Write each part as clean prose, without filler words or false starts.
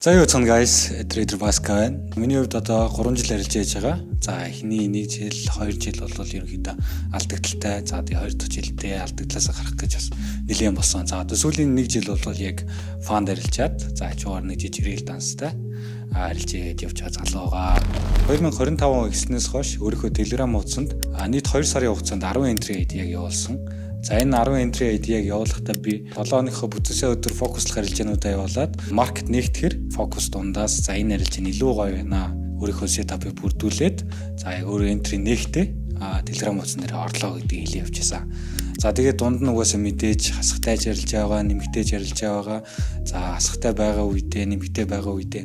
За юу цан guys, Trader Baska байна. Миний хувьд одоо 3 жил ажиллаж яаж байгаа. За эхний 1 жил, 2 жил бол ерөнхийдөө алдагдaltaй. За тэгээ 2 дахь жилдээ алдагдлаасаа гарах гэж бас нэлээд болсон. За одоо сүүлийн 1 жил бол яг фанд арилжаад, за хажуугаар нэг жижиг рeel данстай арилжээд явж байгаа залуу байгаа. 2025 гиснээс хойш өөрийнхөө Telegram хуудсанд нийт 2 сарын хугацаанд 10 entry ID яг явуулсан. За энэ 10 entry ID яг явуулахдаа би 7-ныхоо бүтэнсээ өдөр фокуслах арилжаануудаа явуулаад маркет нэгтгэхэр фокус дундаас за энэ арилжаан илүү гоё байна. Өөрийнхөө сетапыг бүрдүүлээд за яг өөр entry нэгтээ Telegram хуудсан дээр орлоо гэдгийг хэлээ явчихсан. За тэгээд дунд нь угаасаа мэдээж хасахтай жарилж байгаа, нэмэгтэй жарилж байгаа. За хасахтай байгаа үедээ, нэмэгтэй байгаа үедээ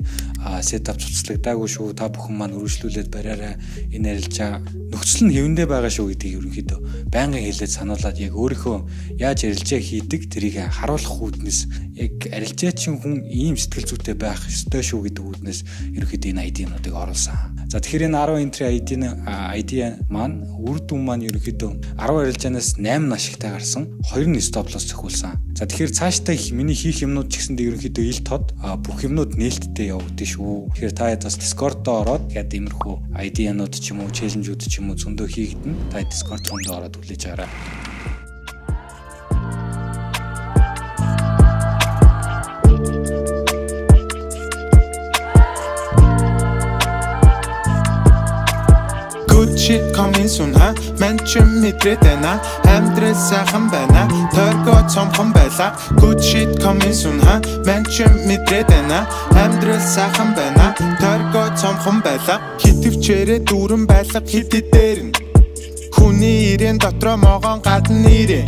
сетап цуцлагдаагүй шүү. Та бүхэн маань үргэлжлүүлээд бариараа энэ арилжаа нөхцөл нь хэвэндээ байгаа шүү гэдгийг ерөнхийдөө байнгын хэлээд сануулад яг өөрийнхөө яаж арилжаа хийдэг тэрийг харуулах үүднээс яг арилжаачин хүн ийм сэтгэл зүйтэй байх ёстой шүү гэдэг үүднээс ерөнхийдөө энэ ID-нуудыг оруулсан. За тэгэхээр энэ 10 entry ID маань үр дүн маань ерөнхийдөө 10 арилжаанаас 8 ашигтай гарсан, 2 нь стоп лосс зохиулсан. За тэгэхээр цаашдаа миний хийх юмнууд ч гэсэндээ ерөнхийдөө ил тод бүх юмнууд нээлттэй явагдаж шүү. Тэгэхээр та бас Discord-доо ороод яг иймэрхүү ID-нууд ч юм уу, челленжүүд ч юм уу зөндөө хийгдэн. Та Discord руу ороод хүлээж аваарай. Good shit coming soon ha Mention мэдрээд байна Амьдрал сайхан байна Торго цомхон байла Good shit coming soon ha Mention мэдрээд байна Амьдрал сайхан байна Торго цомхон байла Хитвчээрээ дүүрэн байлга хитэд дээр нь Хүний ирээн дотроо могоон гадна нэрээ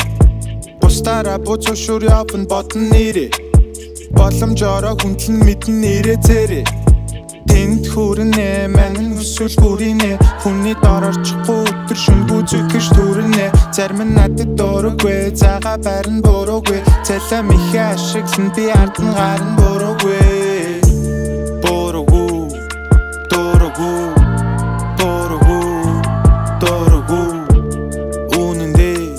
Бустараа буцуушур явна бодн нэрээ Боломжороо хүндлэн мэдэн нэрээ цэрээ Тэнд хүрнэ мань хүсвэл бүрийнэ Хүний дорорчихгүй өдөр шүнгүй зүтгэж түрнэ Зарим нь надад дөрөггүй Заага барин буруугүй Цалам их ашиглан би ард нь гарн буруугүй Буруугүй Дөрөггүй Буруугүй Дөрөггүй Үнэндээ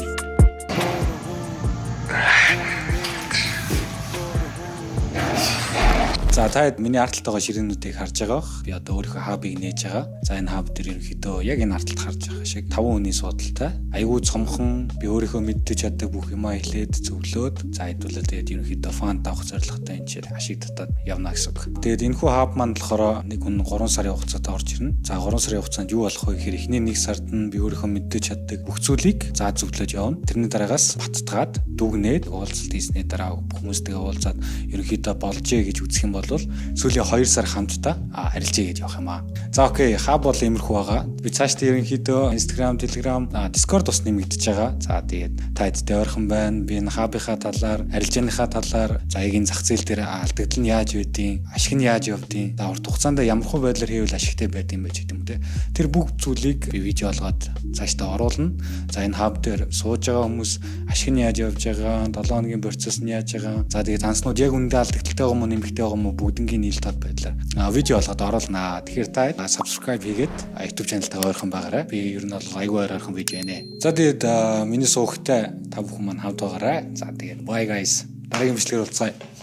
За та миний арталт байгаа ширээнүүдийг харж байгаа бох. Би одоо өөрийнхөө хабыг нээж байгаа. За энэ хаб дээр ерөнхийдөө яг энэ арталт харж байгаа шиг 5 хүний суудалтай. Айгүй цомхон би өөрийнхөө мэддэж чаддаг бүх юмаа хэлээд зөвлөөд за хэдүүлээ тэгээд ерөнхийдөө фанд авах зорилготой энэ чир ашиг татаад явна гэсэн үг. Тэгээд энэхүү хаб маань болохоор нэг хүн 3 сарын хугацаанд орж ирнэ. За 3 сарын хугацаанд юу болох вэ гэхээр эхний 1 сард нь би өөрийнхөө мэддэж чаддаг бүх зүйлийг за зөвлөж явна. Тэрний дараагаас баттгаад дүгнээд уулзалт хийсний дараа хүмүүстэйгээ уулзаад ерөнхийдөө болжээ гэж үзэх юм бол сүүлийн 2 сар хамтдаа арилжээ гэж явах юм аа. За окей, хаб бол иймэрхүү байгаа. Би цаашдаа ерөнхийдөө Instagram, Telegram, Discord бас нэмэгдэж байгаа. За тэгээд та хэдтэй ойрхон байна. Би энэ хабынхаа талаар, арилжааныхаа талаар, за яг энэ зах зээл дээр алдагдал нь яаж байдیں, ашиг нь яаж явдیں, за урт хугацаанд ямархуу байдлаар хийвэл ашигтай байдیں байж гэдэг юм те. Тэр бүх зүйлийг би видео олгоод цаашдаа оруулна. За энэ хаб дээр сууж байгаа хүмүүс ашиг нь яаж явж байгаа, 7 хоногийн процесс нь яаж байгаа. За тэгээд данснууд яг үндэ алдагдaltaй байгаа юм уу, нэмэгтэй байгаа юм уу бүгднгийн нийл тод байдлаар видео олгоод оруулнаа. Тэгэхээр та subscribe хийгээд YouTube channel-таа ойрхон байгаарай. Би ер нь бол айгүй ойрхон видео нэ. За тэгээд миний суухтай та бүхэн маань хамт байгаарай. За тэгээд bye guys. Дараагийн бичлэгээр уулзъя.